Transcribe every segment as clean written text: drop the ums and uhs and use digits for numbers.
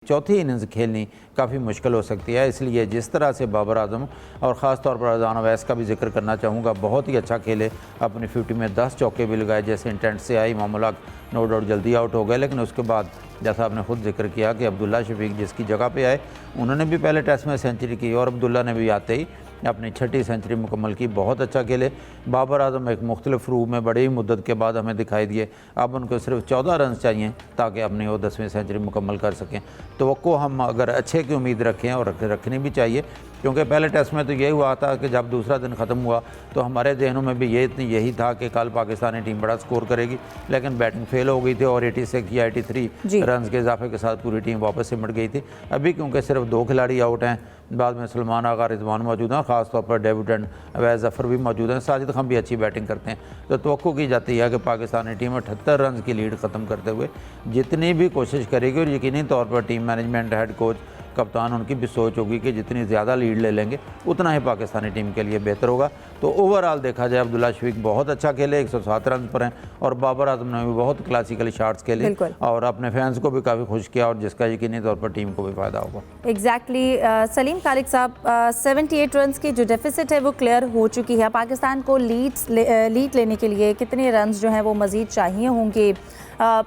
चौथी इनिंग्स खेलनी काफ़ी मुश्किल हो सकती है। इसलिए जिस तरह से बाबर आजम और ख़ास तौर पर अज़ान अवैस का भी जिक्र करना चाहूँगा, बहुत ही अच्छा खेले, अपनी 50 में 10 चौके भी लगाए, जैसे इंटेंट से आई। मामूला नो डाउट जल्दी आउट हो गए, लेकिन उसके बाद जैसा आपने खुद जिक्र किया कि अब्दुल्ला शफीक जिसकी जगह पे आए, उन्होंने भी पहले टेस्ट में सेंचुरी की और अब्दुल्ला ने भी आते ही अपनी छठी सेंचुरी मुकम्मल की। बहुत अच्छा खेले बाबर आजम, एक मुख्तलिफ रूप में बड़ी मुद्दत के बाद हमें दिखाई दिए। अब उनको सिर्फ 14 रन चाहिए ताकि अपनी वो 10वीं सेंचुरी मुकम्मल कर सकें। तो हम अगर अच्छे की उम्मीद रखें और रखनी भी चाहिए, क्योंकि पहले टेस्ट में तो यही हुआ था कि जब दूसरा दिन ख़त्म हुआ तो हमारे जहनों में भी यही था कि कल पाकिस्तानी टीम बड़ा स्कोर करेगी, लेकिन बैटिंग फेल हो गई थी और 86 या 83 रन के इजाफे के साथ पूरी टीम वापस सिमट गई थी। अभी क्योंकि सिर्फ 2 खिलाड़ी आउट हैं, बाद में सलमान आगा, रिजवान मौजूद हैं, ख़ास तौर पर डेविड अवैस जफ़र भी मौजूद हैं, साजिद खान भी अच्छी बैटिंग करते हैं। तो तवक्को की जाती है कि पाकिस्तानी टीम 78 रन की लीड ख़त्म करते हुए जितनी भी कोशिश करेगी, और यकीनी तौर पर टीम मैनेजमेंट, हेड कोच, कप्तान, उनकी भी सोच होगी कि जितनी ज़्यादा लीड ले लेंगे उतना ही पाकिस्तानी टीम के लिए बेहतर होगा। तो ओवरऑल देखा जाए अब्दुल्ला शफीक बहुत अच्छा खेले, 107 रन पर हैं, और बाबर आजम ने भी बहुत क्लासिकल शॉट्स खेले और अपने फैंस को भी काफ़ी खुश किया, और जिसका यकीनी तौर पर टीम को भी फ़ायदा होगा। एग्जैक्टली सलीम खालिक साहब, 78 रन की जो डेफिसिट है वो क्लियर हो चुकी है। पाकिस्तान को लीड लेने के लिए कितने रन जो हैं वो मज़ीद चाहिए होंगे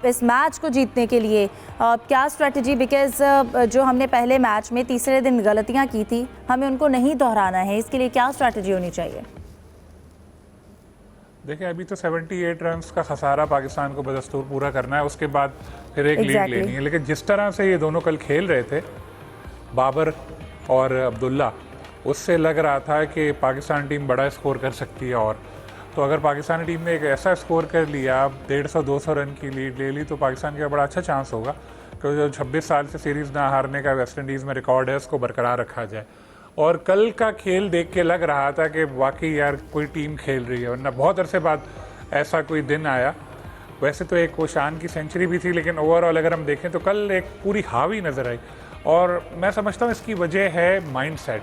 इस मैच को जीतने के लिए? क्या स्ट्रेटजी, बिकॉज जो हमने पहले मैच में तीसरे दिन गलतियां की थी, हमें उनको नहीं दोहराना है, इसके लिए क्या स्ट्रेटजी होनी चाहिए? देखिए, अभी तो 78 रन्स का खसारा पाकिस्तान को बदस्तूर पूरा करना है, उसके बाद फिर एक लीड लेनी है। लेकिन जिस तरह से ये दोनों कल खेल रहे थे, बाबर और अब्दुल्ला, उससे लग रहा था कि पाकिस्तान टीम बड़ा स्कोर कर सकती है। और तो अगर पाकिस्तानी टीम ने एक ऐसा स्कोर कर लिया, 150-200 रन की लीड ले ली, तो पाकिस्तान का बड़ा अच्छा चांस होगा कि जो 26 साल से सीरीज़ ना हारने का वेस्ट इंडीज़ में रिकॉर्ड है, उसको बरकरार रखा जाए। और कल का खेल देख के लग रहा था कि वाकई यार कोई टीम खेल रही है, वरना बहुत अरसे बाद ऐसा कोई दिन आया। वैसे तो एक कोशान की सेंचुरी भी थी, लेकिन ओवरऑल अगर हम देखें तो कल एक पूरी हावी नज़र आई। और मैं समझता हूँ इसकी वजह है माइंड सेट,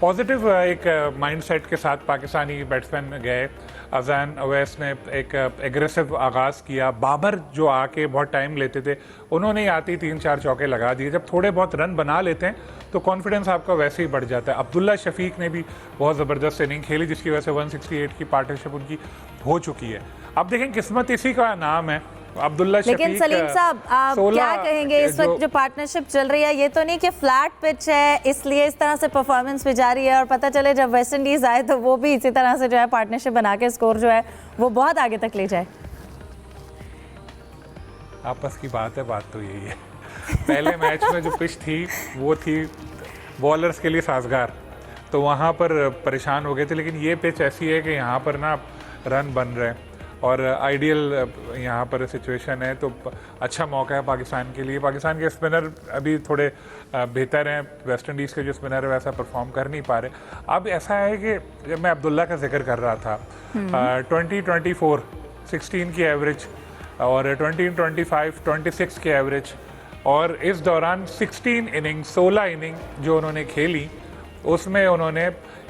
पॉजिटिव एक माइंडसेट के साथ पाकिस्तानी बैट्समैन गए। अज़ान अवैस ने एक एग्रेसिव आगाज़ किया। बाबर जो आके बहुत टाइम लेते थे, उन्होंने आती 3-4 चौके लगा दिए। जब थोड़े बहुत रन बना लेते हैं तो कॉन्फिडेंस आपका वैसे ही बढ़ जाता है। अब्दुल्ला शफीक ने भी बहुत ज़बरदस्त इनिंग खेली, जिसकी वजह से 168 की पार्टनरशिप उनकी हो चुकी है। अब देखें, किस्मत इसी का नाम है। अब्दुल्ला शफीक, लेकिन सलीम साहब, आप क्या कहेंगे इस वक्त जो पार्टनरशिप चल रही है, ये तो नहीं कि फ्लैट पिच है इसलिए इस तरह से परफॉर्मेंस भी जारी है, और पता चले जब वेस्ट इंडीज आए तो वो भी इसी तरह से जो है पार्टनरशिप बना के स्कोर जो है वो बहुत आगे तक ले जाए? आपस की बात है, बात तो यही है। पहले मैच में जो पिच थी वो थी बॉलर्स के लिए साजगार, तो वहाँ पर परेशान हो गए थे। लेकिन ये पिच ऐसी है कि यहाँ पर ना रन बन रहे हैं और आइडियल यहाँ पर सिचुएशन है, तो अच्छा मौका है पाकिस्तान के लिए। पाकिस्तान के स्पिनर अभी थोड़े बेहतर हैं, वेस्ट इंडीज़ के जो स्पिनर है वैसा परफॉर्म कर नहीं पा रहे। अब ऐसा है कि जब मैं अब्दुल्ला का जिक्र कर रहा था, 20-24 16 की एवरेज, और 20-25 26 की एवरेज, और इस दौरान 16 इनिंग जो उन्होंने खेली, उसमें उन्होंने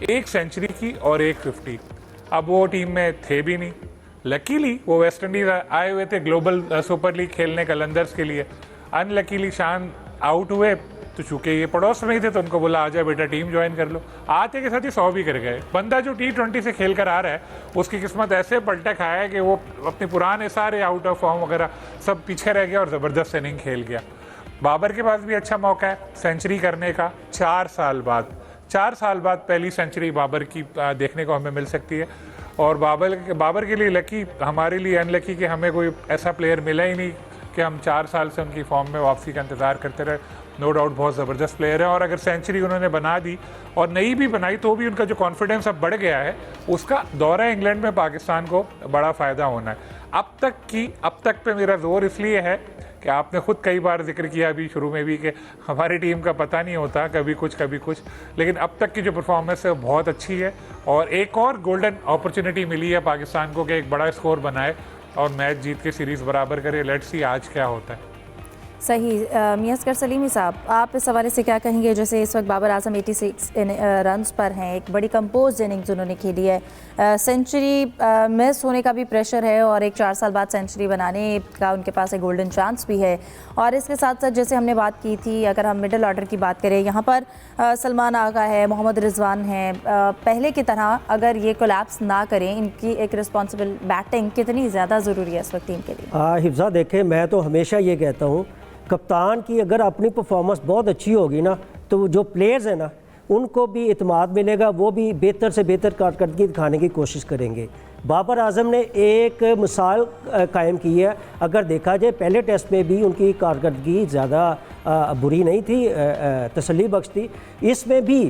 1 सेंचुरी की और 1 50। अब वो टीम में थे भी नहीं। लकीली वो वेस्ट इंडीज़ आए हुए थे ग्लोबल सुपर लीग खेलने कलंदर्स के लिए। अनलकीली शान आउट हुए, तो चूंकि ये पड़ोस में ही थे तो उनको बोला आ जाए बेटा टीम ज्वाइन कर लो। आते के साथ ही 100 भी कर गए। बंदा जो T20 से खेल कर आ रहा है, उसकी किस्मत ऐसे पलटा खाया है कि वो अपने पुराने सारे आउट ऑफ फॉर्म वगैरह सब पीछे रह गया और ज़बरदस्त इनिंग खेल गया। बाबर के पास भी अच्छा मौका है सेंचुरी करने का। 4 साल बाद पहली सेंचुरी बाबर की देखने को हमें मिल सकती है। और बाबर के लिए लकी, हमारे लिए अनलकी कि हमें कोई ऐसा प्लेयर मिला ही नहीं कि हम 4 साल से उनकी फॉर्म में वापसी का इंतज़ार करते रहे। नो डाउट बहुत ज़बरदस्त प्लेयर है, और अगर सेंचुरी उन्होंने बना दी और नई भी बनाई तो भी उनका जो कॉन्फिडेंस अब बढ़ गया है, उसका दौरा इंग्लैंड में पाकिस्तान को बड़ा फ़ायदा होना है। अब तक पे मेरा जोर इसलिए है कि आपने खुद कई बार जिक्र किया अभी शुरू में भी कि हमारी टीम का पता नहीं होता, कभी कुछ, लेकिन अब तक की जो परफॉर्मेंस है वो बहुत अच्छी है। और एक और गोल्डन अपॉर्चुनिटी मिली है पाकिस्तान को कि एक बड़ा स्कोर बनाए और मैच जीत के सीरीज़ बराबर करे। लेट्स सी आज क्या होता है। सही। मियां असगर सलीमी साहब, आप इस हवाले से क्या कहेंगे? जैसे इस वक्त बाबर आजम 86 रन्स पर हैं, एक बड़ी कंपोज इनिंग्स उन्होंने खेली है, सेंचुरी मिस होने का भी प्रेशर है और एक 4 साल बाद सेंचुरी बनाने का उनके पास एक गोल्डन चांस भी है। और इसके साथ साथ जैसे हमने बात की थी, अगर हम मिडिल ऑर्डर की बात करें, यहाँ पर सलमान आगा है, मोहम्मद रिजवान है, पहले की तरह अगर ये कोलैप्स ना करें, इनकी एक रिस्पॉन्सिबल बैटिंग कितनी ज़्यादा ज़रूरी है इस वक्त टीम के लिए? हिफ्ज़ा, देखें, मैं तो हमेशा ये कहता हूँ, कप्तान की अगर अपनी परफॉर्मेंस बहुत अच्छी होगी ना, तो जो प्लेयर्स हैं ना, उनको भी इत्मीनान मिलेगा, वो भी बेहतर से बेहतर कारकर्दगी दिखाने की कोशिश करेंगे। बाबर आजम ने एक मिसाल कायम की है। अगर देखा जाए, पहले टेस्ट में भी उनकी कारकर्दगी ज़्यादा बुरी नहीं थी, तसल्ली बख्श थी। इसमें भी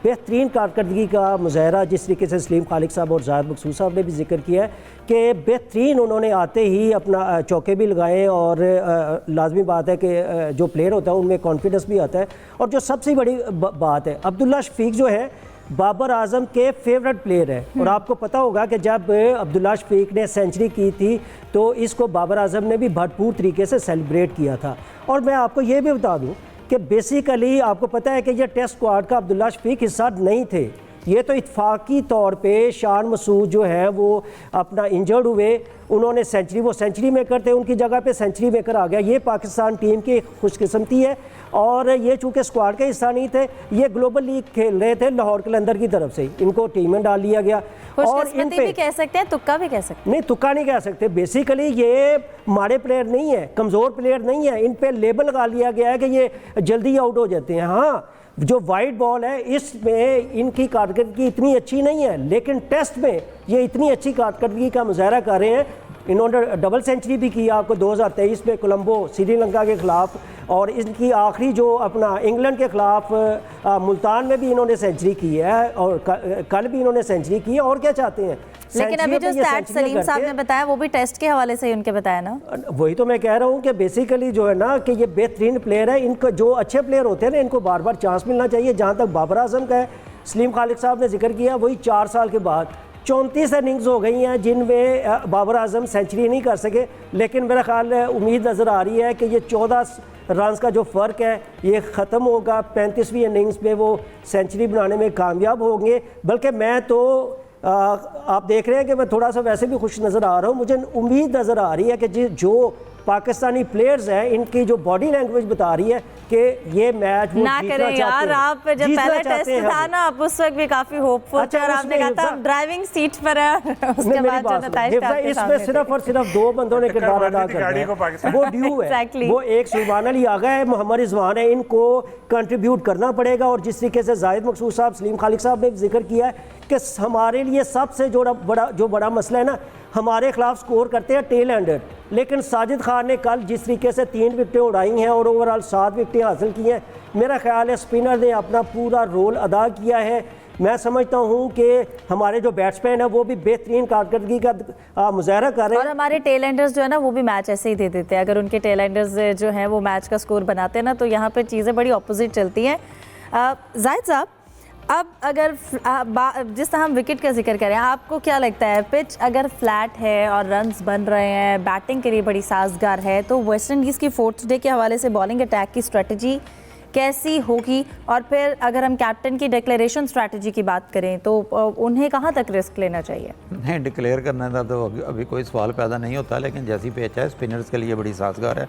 बेहतरीन कारकर्दगी का मुजाहरा जिस तरीके से सलीम खालिक साहब और जाहिद मकसूद साहब ने भी जिक्र किया है कि बेहतरीन उन्होंने आते ही अपना चौके भी लगाए, और लाजमी बात है कि जो प्लेयर होता है उनमें कॉन्फिडेंस भी आता है। और जो सबसे बड़ी बात है, अब्दुल्ला शफीक जो है बाबर आजम के फेवरेट प्लेयर है, और आपको पता होगा कि जब अब्दुल्ला शफीक ने सेंचुरी की थी तो इसको बाबर आजम ने भी भरपूर तरीके से सेलिब्रेट किया था। और मैं आपको ये भी बता दूँ कि बेसिकली आपको पता है कि ये टेस्ट स्क्वाड का अब्दुल्ला शफीक हिस्सा नहीं थे, ये तो इत्फाकी तौर पे शान मसूद जो है वो अपना इंजर्ड हुए, उन्होंने वो सेंचुरी मेकर थे, उनकी जगह पे सेंचुरी मेकर आ गया। ये पाकिस्तान टीम की खुशकिस्मती है, और ये चूँकि स्क्वाड का हिस्सा नहीं थे, ये ग्लोबल लीग खेल रहे थे लाहौर कलंदर की तरफ से, इनको टीम में डाल लिया गया। और इन पे भी कह सकते हैं, तुक्का भी कह सकते हैं। नहीं, तुक्का नहीं कह सकते। बेसिकली ये माड़े प्लेयर नहीं है, कमज़ोर प्लेयर नहीं है, इन पे लेबल लगा लिया गया है कि ये जल्दी आउट हो जाते हैं। हाँ, जो वाइट बॉल है इसमें इनकी कारकर्दगी इतनी अच्छी नहीं है, लेकिन टेस्ट में ये इतनी अच्छी कारकर्दगी का मुजाहरा कर रहे हैं। इन्होंने डबल सेंचुरी भी किया आपको 2023 में कोलंबो श्रीलंका के ख़िलाफ़, और इनकी आखिरी जो अपना इंग्लैंड के ख़िलाफ़ मुल्तान में भी इन्होंने सेंचुरी की है, और कल भी इन्होंने सेंचुरी की है। और क्या चाहते हैं? लेकिन अभी जो स्टैट सलीम साहब ने बताया वो भी टेस्ट के हवाले से उनके बताया ना। वही तो मैं कह रहा हूँ कि बेसिकली जो है ना कि ये बेहतरीन प्लेयर है, इनको जो अच्छे प्लेयर होते हैं ना, इनको बार बार चांस मिलना चाहिए। जहाँ तक बाबर आजम का है, सलीम खालिक साहब ने जिक्र किया, वही 4 साल के बाद 34 इनिंग्स हो गई हैं जिनमें बाबर आजम सेंचुरी नहीं कर सके, लेकिन मेरा ख्याल उम्मीद नज़र आ रही है कि ये 14 रन्स का जो फ़र्क है ये ख़त्म होगा। 35वीं इनिंग्स में वो सेंचुरी बनाने में कामयाब होंगे। बल्कि मैं तो आप देख रहे हैं कि मैं थोड़ा सा वैसे भी खुश नज़र आ रहा हूँ। मुझे उम्मीद नज़र आ रही है कि जो पाकिस्तानी प्लेयर्स हैं, इनकी जो बॉडी लैंग्वेज बता रही है कि ये मैच ना करें यार। आप जब पहला टेस्ट था ना, आप उस वक्त भी काफ़ी होपफुल थे, और आपने कहा था ड्राइविंग सीट पर है। उसके बाद जो नतीजा इसमें सिर्फ और सिर्फ 2 बंदों ने किरदार अदा करना है, वो ड्यू है। वो एक सुल्तान अली आगा है, मोहम्मद रिजवान है, इनको कंट्रीब्यूट करना पड़ेगा। और जिस तरीके से जाहिद मकसूद साहब, सलीम खालिक साहब ने जिक्र किया है कि हमारे लिए सबसे जो बड़ा मसला है ना, हमारे खिलाफ स्कोर करते हैं टेल एंडर, लेकिन साजिद खान ने कल जिस तरीके से 3 विकेटें उड़ाई हैं और ओवरऑल 7 विकेटें हासिल की हैं, मेरा ख्याल है स्पिनर ने अपना पूरा रोल अदा किया है। मैं समझता हूं कि हमारे जो बैट्समैन है वो भी बेहतरीन कारकर्दगी का मुजाहरा कर रहे हैं, और हमारे टेल एंडर्स जो है ना वो भी मैच ऐसे ही दे देते हैं। अगर उनके टेल एंडर्स जो हैं वो मैच का स्कोर बनाते हैं ना, तो यहाँ पर चीज़ें बड़ी अपोजिट चलती हैं। जाहिद साहब, अब अगर जिस तरह हम विकेट का जिक्र करें, आपको क्या लगता है पिच अगर फ्लैट है और रन्स बन रहे हैं, बैटिंग के लिए बड़ी साजगार है, तो वेस्ट इंडीज़ की 4th डे के हवाले से बॉलिंग अटैक की स्ट्रेटजी कैसी होगी? और फिर अगर हम कैप्टन की डिक्लेरेशन स्ट्रेटजी की बात करें तो उन्हें कहाँ तक रिस्क लेना चाहिए? नहीं, डिक्लेयर करने का तो अभी कोई सवाल पैदा नहीं होता, लेकिन जैसी पिच है स्पिनर्स के लिए बड़ी साजगार है।